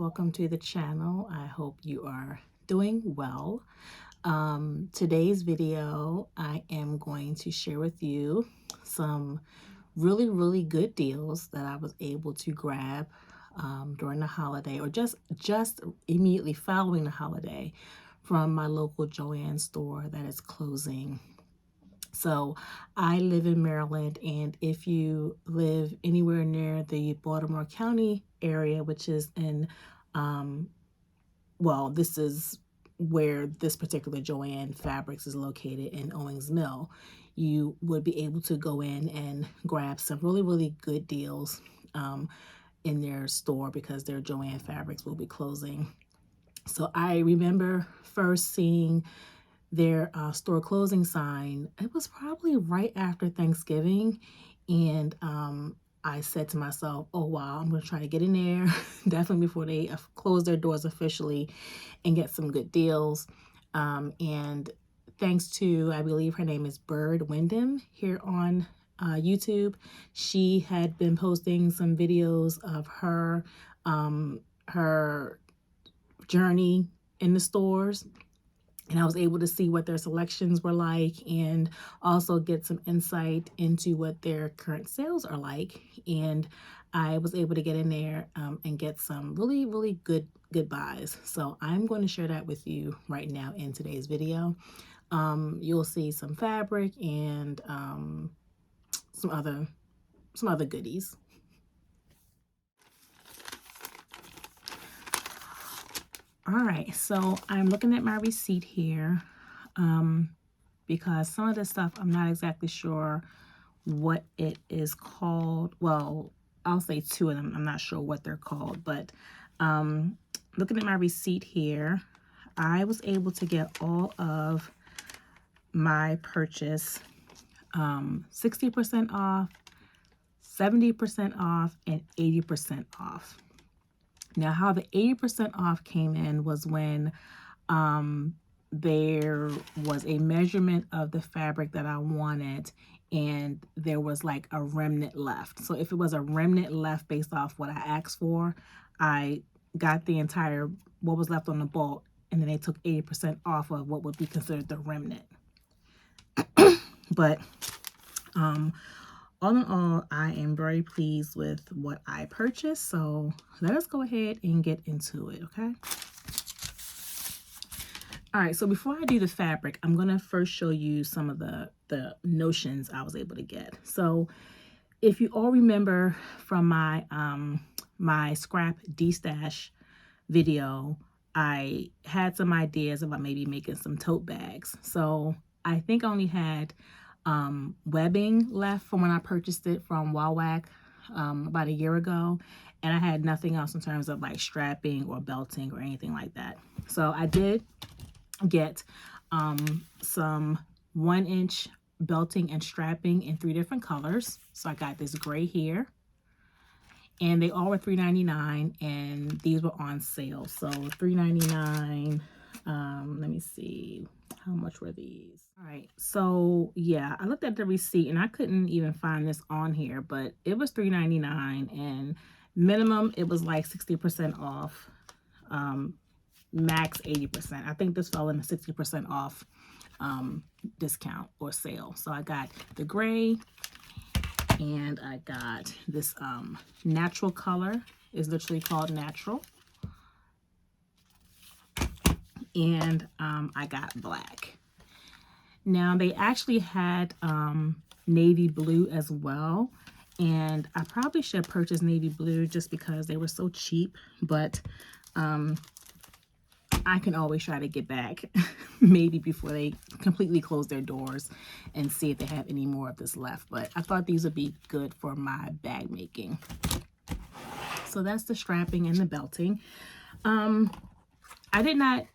welcome to the channel. I hope you are doing well. Today's video, I am going to share with you some really good deals that I was able to grab during the holiday, or just immediately following the holiday, from my local Joann store that is closing. So I live in Maryland, and if you live anywhere near the Baltimore County area, which is in, well, this is where this particular Joann Fabrics is located, in Owings Mill, you would be able to go in and grab some really good deals in their store, because their Joann Fabrics will be closing. So I remember first seeing their store closing sign. It was probably right after Thanksgiving, and I said to myself, oh wow, I'm going to try to get in there definitely before they close their doors officially and get some good deals. And thanks to, I believe her name is Bird Wyndham here on YouTube, she had been posting some videos of her her journey in the stores, and I was able to see what their selections were like, and also get some insight into what their current sales are like. And I was able to get in there and get some really good buys. So I'm going to share that with you right now in today's video. You'll see some fabric and some other goodies. All right, so I'm looking at my receipt here because some of this stuff I'm not exactly sure what it is called. Well, I'll say two of them. I'm not sure what they're called, but looking at my receipt here, I was able to get all of my purchase 60% off, 70% off, and 80% off. Now, how the 80% off came in was when there was a measurement of the fabric that I wanted, and there was like a remnant left. So if it was a remnant left based off what I asked for, I got the entire, what was left on the bulk, and then they took 80% off of what would be considered the remnant. But all in all, I am very pleased with what I purchased. So let us go ahead and get into it, okay? All right, so before I do the fabric, I'm going to first show you some of the notions I was able to get. So if you all remember from my my scrap destash video, I had some ideas about maybe making some tote bags. So I think I only had webbing left from when I purchased it from Wawac about a year ago, and I had nothing else in terms of like strapping or belting or anything like that. So I did get some 1-inch belting and strapping in 3 different colors. So I got this gray here, and they all were $3.99, and these were on sale. So $3.99. Let me see, how much were these? All right, so yeah, I looked at the receipt and I couldn't even find this on here, but it was $3.99, and minimum it was like 60% off, max 80%. I think this fell in the 60% off discount or sale. So I got the gray, and I got this natural color. It's literally called natural. And I got black. Now they actually had navy blue as well, and I probably should have purchased navy blue just because they were so cheap, but I can always try to get back maybe before they completely close their doors and see if they have any more of this left. But I thought these would be good for my bag making. So that's the strapping and the belting. I did not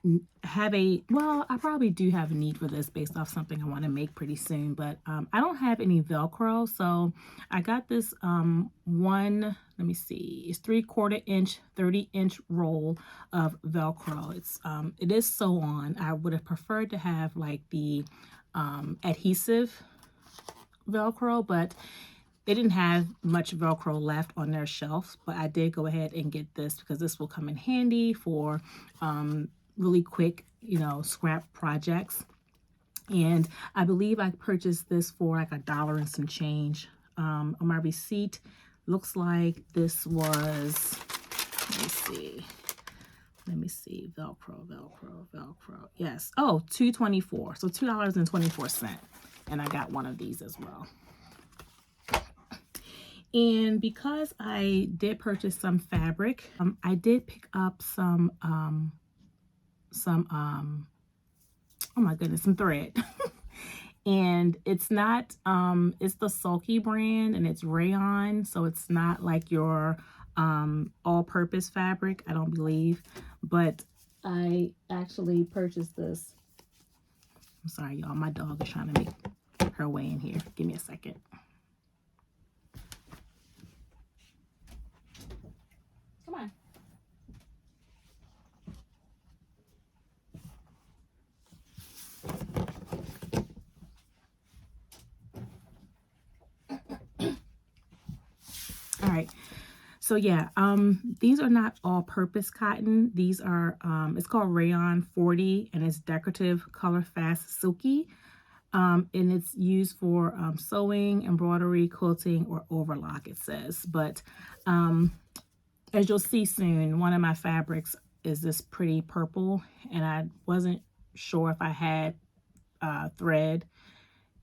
have well, I probably do have a need for this based off something I want to make pretty soon, but I don't have any Velcro. So I got this let me see, it's 3/4 inch, 30-inch roll of Velcro. It is sew on. I would have preferred to have like the adhesive Velcro, but they didn't have much Velcro left on their shelf, but I did go ahead and get this because this will come in handy for really quick, you know, scrap projects. And I believe I purchased this for like $1 and some change. On my receipt, looks like this was, let me see, Velcro. Yes, oh, $2.24, so $2.24. And I got one of these as well. And because I did purchase some fabric, I did pick up some oh my goodness, some thread. And it's not, it's the Sulky brand, and it's rayon, so it's not like your all-purpose fabric, I don't believe. But I actually purchased this. I'm sorry, y'all, my dog is trying to make her way in here. Give me a second. Come on. All right, so yeah, these are not all-purpose cotton. These are, it's called Rayon 40, and it's decorative, color fast, silky, and it's used for sewing, embroidery, quilting, or overlock, it says. But as you'll see soon, one of my fabrics is this pretty purple, and I wasn't sure if I had thread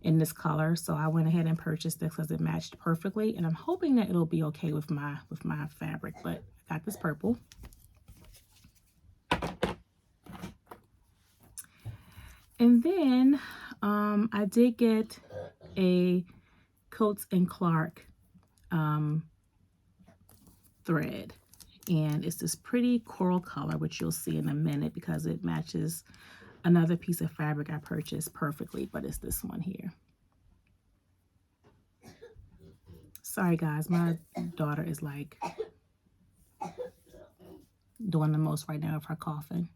in this color, so I went ahead and purchased this because it matched perfectly, and I'm hoping that it'll be okay with my fabric. But I got this purple. And then I did get a Coats and Clark thread, and it's this pretty coral color, which you'll see in a minute because it matches another piece of fabric I purchased perfectly, but it's this one here. Sorry guys, my daughter is like doing the most right now of her coughing.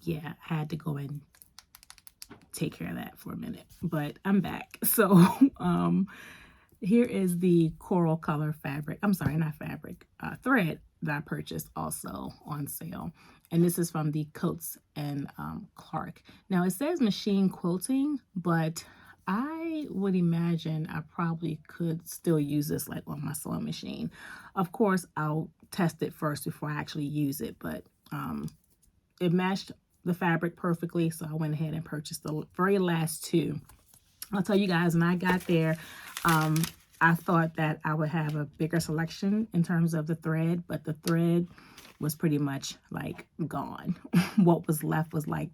Yeah, I had to go and take care of that for a minute, but I'm back. So here is the coral color fabric. I'm sorry, not fabric, thread that I purchased also on sale. And this is from the Coats and Clark. Now it says machine quilting, but I would imagine I probably could still use this like on my sewing machine. Of course, I'll test it first before I actually use it, but it matched the fabric perfectly, so I went ahead and purchased the very last two. I'll tell you guys, when I got there, I thought that I would have a bigger selection in terms of the thread, but the thread was pretty much like gone. What was left was like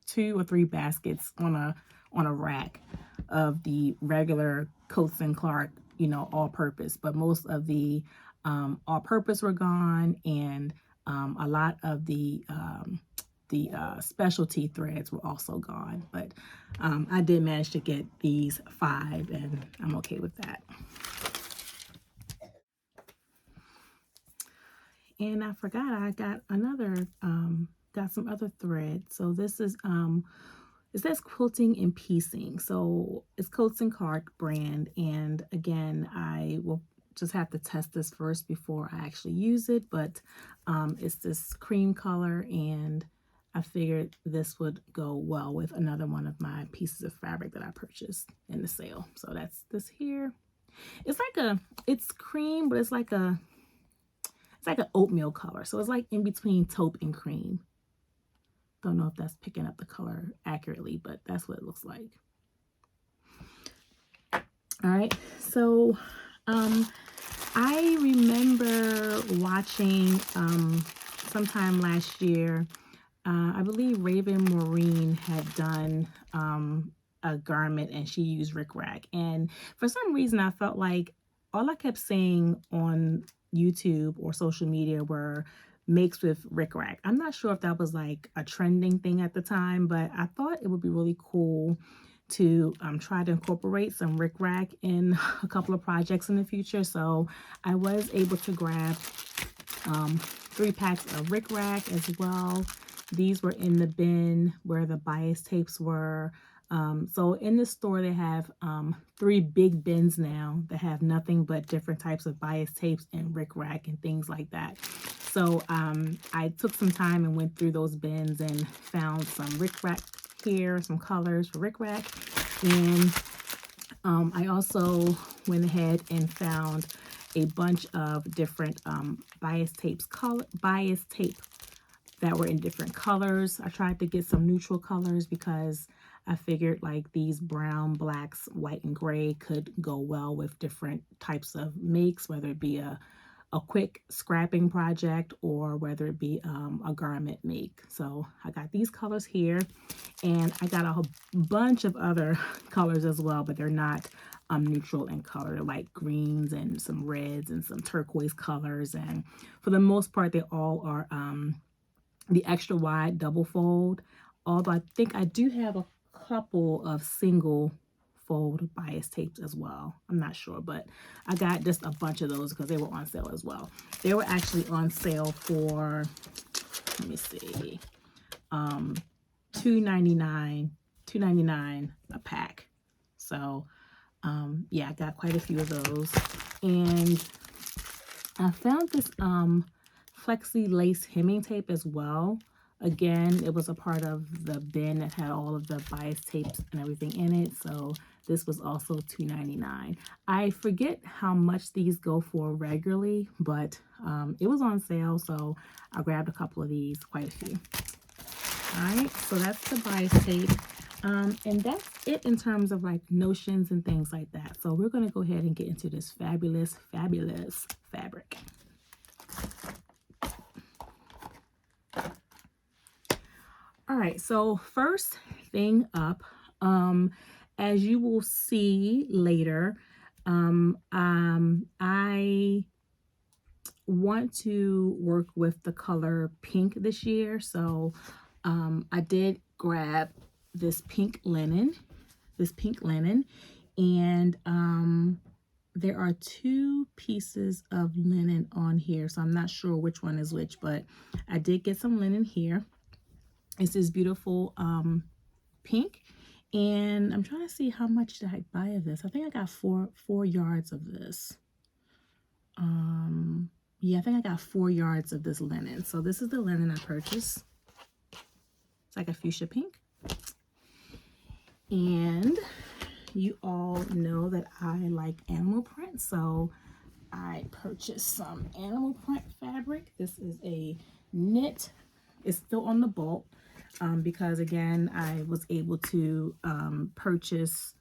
2 or 3 baskets on a rack of the regular Coats and Clark, you know, all-purpose. But most of the all-purpose were gone, and a lot of the specialty threads were also gone. But I did manage to get these 5, and I'm okay with that. And I forgot I got another, got some other thread. So this is, it says quilting and piecing. So it's Coats and Clark brand. And again, I will just have to test this first before I actually use it. But it's this cream color, and I figured this would go well with another one of my pieces of fabric that I purchased in the sale. So that's this here. It's like it's cream, but it's like an oatmeal color. So it's like in between taupe and cream. Don't know if that's picking up the color accurately, but that's what it looks like. All right, so I remember watching sometime last year, I believe Raven Maureen had done a garment, and she used rickrack. And for some reason, I felt like all I kept saying on YouTube or social media were makes with rickrack. I'm not sure if that was like a trending thing at the time, but I thought it would be really cool to try to incorporate some rickrack in a couple of projects in the future. So I was able to grab 3 packs of rickrack as well. These were in the bin where the bias tapes were. So in the store, they have 3 big bins now that have nothing but different types of bias tapes and rickrack and things like that. So I took some time and went through those bins and found some rickrack here, some colors for rickrack. And I also went ahead and found a bunch of different bias tape that were in different colors. I tried to get some neutral colors because I figured like these brown, blacks, white, and gray could go well with different types of makes, whether it be a quick scrapping project or whether it be a garment make. So I got these colors here, and I got a whole bunch of other colors as well, but they're not neutral in color. They're like greens and some reds and some turquoise colors, and for the most part they all are the extra wide double fold, although I think I do have a couple of single fold bias tapes as well. I'm not sure, but I got just a bunch of those because they were on sale as well. They were actually on sale for, let me see, $2.99 a pack. So yeah, I got quite a few of those. And I found this flexi lace hemming tape as well. Again, it was a part of the bin that had all of the bias tapes and everything in it. So this was also $2.99. I forget how much these go for regularly, but it was on sale, so I grabbed a couple of these, quite a few. All right, so that's the bias tape. And that's it in terms of like notions and things like that. So we're going to go ahead and get into this fabulous, fabulous fabric. All right, so first thing up, as you will see later, I want to work with the color pink this year. So I did grab this pink linen, and there are 2 pieces of linen on here, so I'm not sure which one is which, but I did get some linen here. It's this beautiful pink, and I'm trying to see how much did I buy of this. I think I got four yards of this. Yeah, I think I got 4 yards of this linen. So this is the linen I purchased. It's like a fuchsia pink. And you all know that I like animal print, so I purchased some animal print fabric. This is a knit. It's still on the bolt because again, I was able to purchase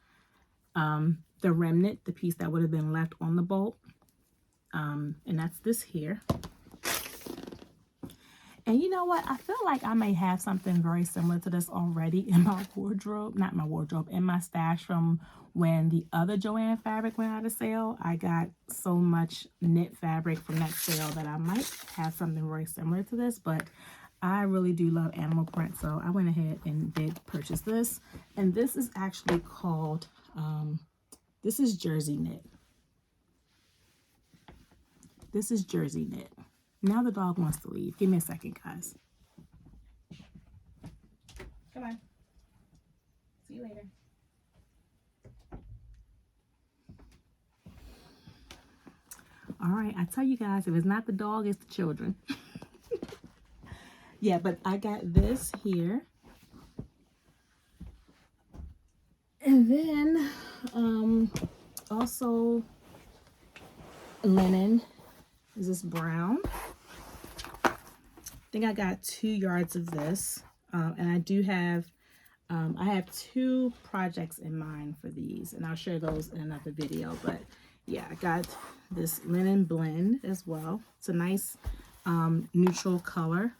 the remnant, the piece that would have been left on the bolt. And that's this here. And you know what? I feel like I may have something very similar to this already in my wardrobe. Not my wardrobe, in my stash from when the other Joann Fabric went out of sale. I got so much knit fabric from that sale that I might have something very similar to this. But I really do love animal print, so I went ahead and did purchase this. And this is actually called, this is Jersey knit. This is Jersey knit. Now the dog wants to leave. Give me a second, guys. Come on. See you later. All right, I tell you guys, if it's not the dog, it's the children. Yeah, but I got this here. And then also linen. Is this brown? I think I got 2 yards of this. And I do have, I have 2 projects in mind for these, and I'll share those in another video. But yeah, I got this linen blend as well. It's a nice neutral color.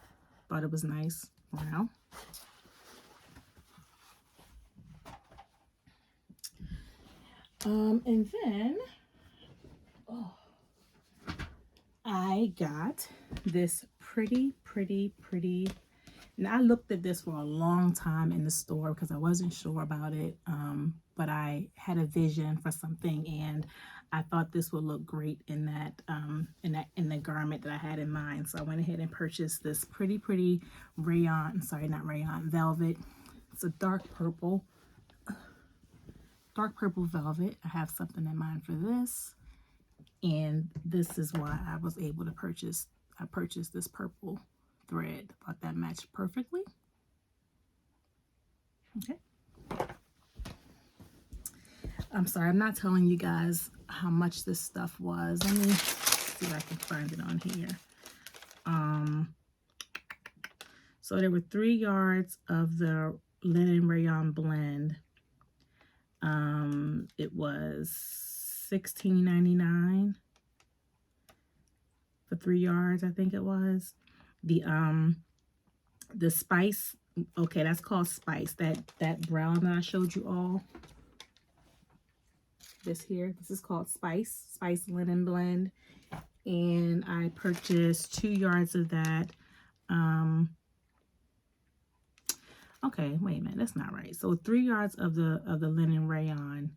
Thought it was nice brown. And then, I got this pretty. Now, I looked at this for a long time in the store because I wasn't sure about it, but I had a vision for something, and I thought this would look great in that in the garment that I had in mind. So I went ahead and purchased this pretty rayon, sorry, not rayon, velvet. It's a dark purple. dark purple velvet. I have something in mind for this. And this is why I was able to purchase, I purchased this purple thread. Thought that matched perfectly. Okay. I'm sorry, I'm not telling you guys how much this stuff was. Let me see if I can find it on here. So there were 3 yards of the linen rayon blend. It was $16.99 for 3 yards, I think it was. The spice, okay, that's called spice. That brown that I showed you all. This here, this is called spice linen blend. And I purchased 2 yards of that. Okay, wait a minute, that's not right. So 3 yards of the linen rayon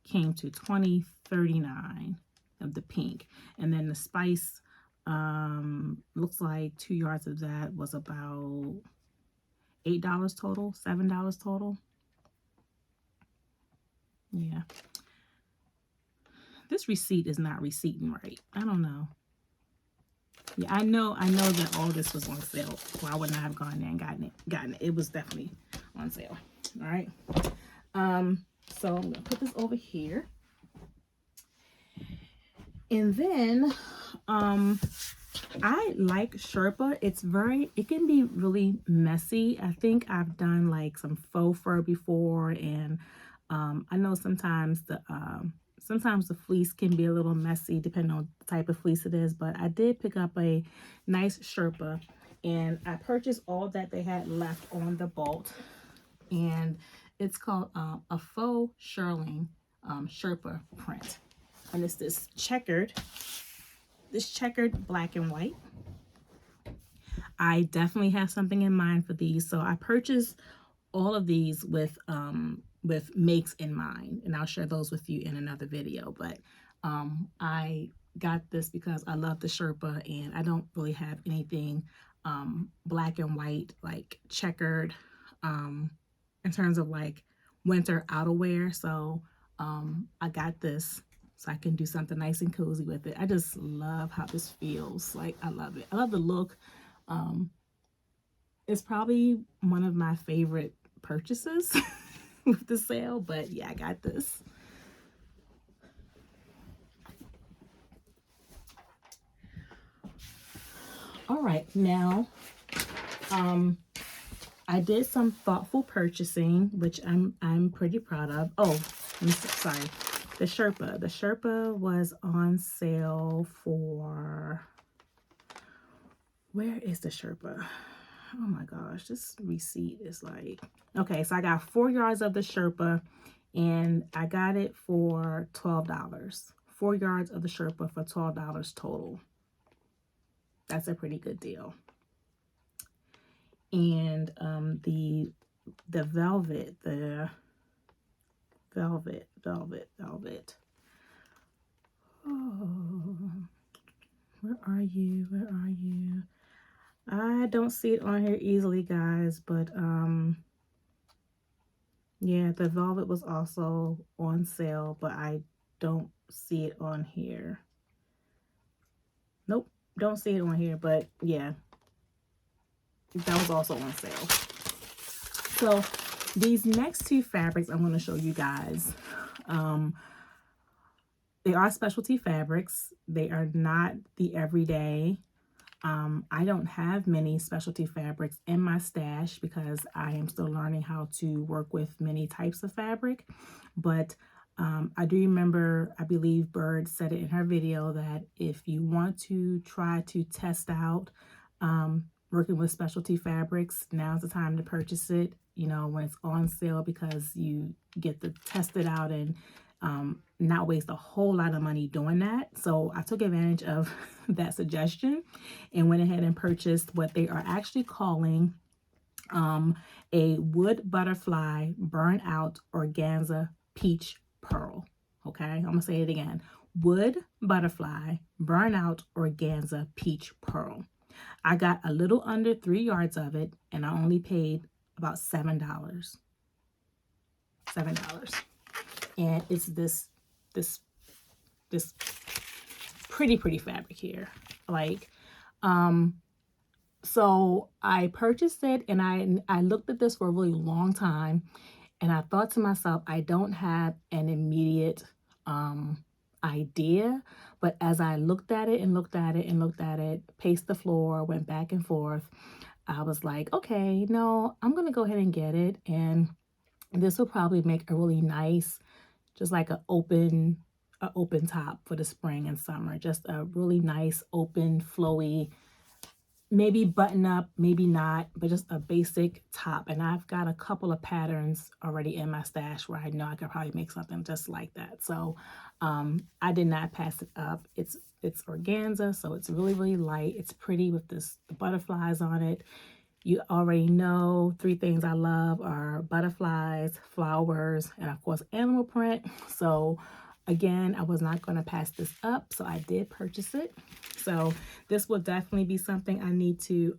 came to $20.39 of the pink, and then the spice looks like 2 yards of that was about $8 total, $7 total. Yeah, this receipt is not receipting right. I don't know. Yeah, I know that all this was on sale, or I would not have gone there and gotten it. It was definitely on sale. All right. So I'm gonna put this over here. And then I like Sherpa. It can be really messy. I think I've done like some faux fur before, and I know sometimes the fleece can be a little messy depending on the type of fleece it is, but I did pick up a nice Sherpa, and I purchased all that they had left on the bolt, and it's called a faux shearling Sherpa print, and it's this checkered black and white. I definitely have something in mind for these, so I purchased all of these with makes in mind, and I'll share those with you in another video. But I got this because I love the Sherpa, and I don't really have anything black and white, like checkered, in terms of like winter outerwear. So I got this so I can do something nice and cozy with it. I just love how this feels. Like, I love it. I love the look. It's probably one of my favorite purchases with the sale, but yeah, I got this. All right, now I did some thoughtful purchasing, which I'm pretty proud of. Oh, I'm sorry. The Sherpa was on sale for, where is the Sherpa? Oh my gosh, this receipt is like, okay, so I got 4 yards of the Sherpa, and I got it for $12. 4 yards of the Sherpa for $12 total. That's a pretty good deal. And the velvet. Oh, where are you? I don't see it on here easily, guys, but yeah, the velvet was also on sale, but I don't see it on here. Nope, don't see it on here, but yeah, that was also on sale. So these next 2 fabrics I'm going to show you guys, they are specialty fabrics. They are not the everyday. I don't have many specialty fabrics in my stash because I am still learning how to work with many types of fabric. But I do remember, I believe Bird said it in her video, that if you want to try to test out working with specialty fabrics, now's the time to purchase it, you know, when it's on sale, because you get to test it out and not waste a whole lot of money doing that. So I took advantage of that suggestion and went ahead and purchased what they are actually calling a wood butterfly burnout organza peach pearl. Okay, I'm gonna say it again: wood butterfly burnout organza peach pearl. I got a little under 3 yards of it, and I only paid about $7. $7. and it's this this pretty fabric here. Like, so I purchased it, and I looked at this for a really long time, and I thought to myself, I don't have an immediate idea, but as I looked at it and looked at it and looked at it, paced the floor, went back and forth, I was like, okay, no, I'm gonna go ahead and get it, and this will probably make a really nice, just like a open top for the spring and summer. Just a really nice, open, flowy, maybe button up, maybe not, but just a basic top. And I've got a couple of patterns already in my stash where I know I could probably make something just like that. So I did not pass it up. It's organza, so it's really light. It's pretty with the butterflies on it. You already know 3 things I love are butterflies, flowers, and of course animal print. So again, I was not going to pass this up, so I did purchase it. So this will definitely be something I need to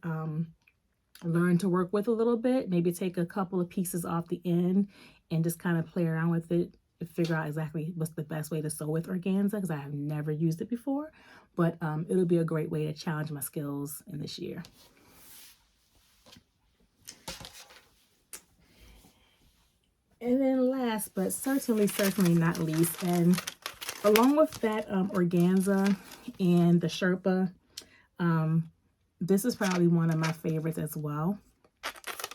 learn to work with a little bit. Maybe take a couple of pieces off the end and just kind of play around with it to figure out exactly what's the best way to sew with organza, because I have never used it before. But it'll be a great way to challenge my skills in this year. And then last, but certainly not least, and along with that organza and the Sherpa, this is probably one of my favorites as well.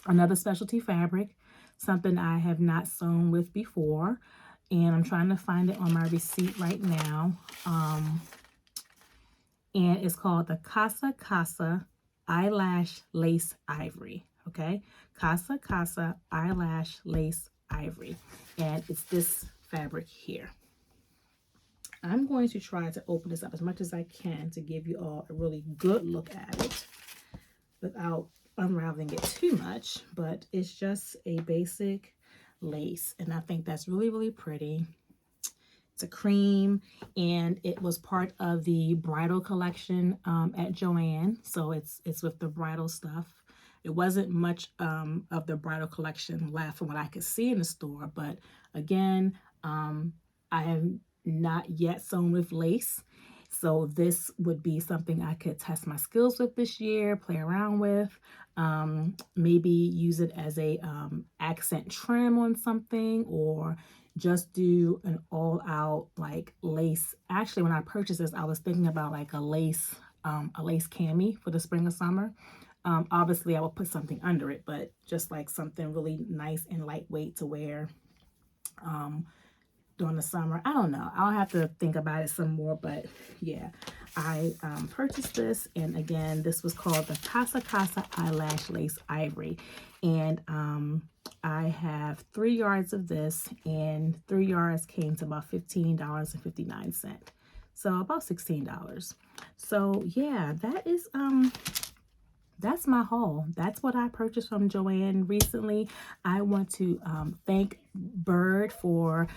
Another specialty fabric, something I have not sewn with before, and I'm trying to find it on my receipt right now. And it's called the Casa Casa Eyelash Lace Ivory. Okay, Casa Eyelash Lace Ivory, and it's this fabric here. I'm going to try to open this up as much as I can to give you all a really good look at it without unraveling it too much, but it's just a basic lace, and I think that's really pretty. It's a cream, and it was part of the bridal collection at Joann, so it's with the bridal stuff. It wasn't much of the bridal collection left from what I could see in the store, but again, I have not yet sewn with lace, so this would be something I could test my skills with this year, play around with, maybe use it as a accent trim on something, or just do an all-out like lace. Actually, when I purchased this, I was thinking about like a lace cami for the spring or summer. Obviously I will put something under it, but just like something really nice and lightweight to wear during the summer. I don't know, I'll have to think about it some more, but yeah, I purchased this, and again, this was called the Casa Casa Eyelash Lace Ivory, and I have 3 yards of this, and 3 yards came to about $15.59, so about $16. So yeah, that is that's my haul. That's what I purchased from Joann recently. I want to thank Bird for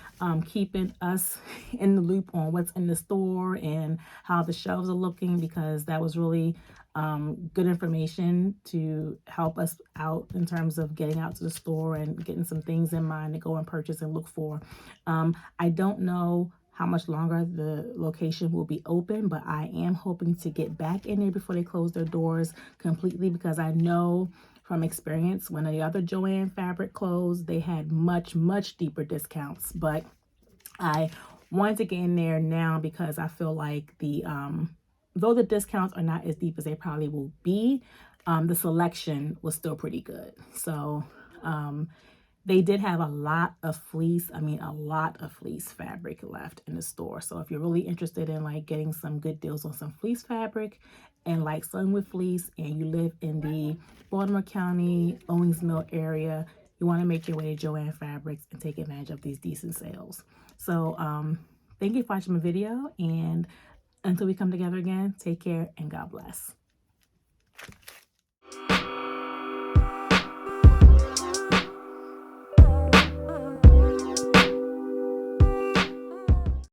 keeping us in the loop on what's in the store and how the shelves are looking, because that was really good information to help us out in terms of getting out to the store and getting some things in mind to go and purchase and look for. I don't know how much longer the location will be open, but I am hoping to get back in there before they close their doors completely, because I know from experience when the other Joann Fabric closed, they had much deeper discounts. But I wanted to get in there now because I feel like the though the discounts are not as deep as they probably will be, the selection was still pretty good. So they did have a lot of fleece, a lot of fleece fabric left in the store. So if you're really interested in like getting some good deals on some fleece fabric and like sewing with fleece, and you live in the Baltimore County, Owings Mill area, you want to make your way to Joann Fabrics and take advantage of these decent sales. So thank you for watching my video, and until we come together again, take care and God bless.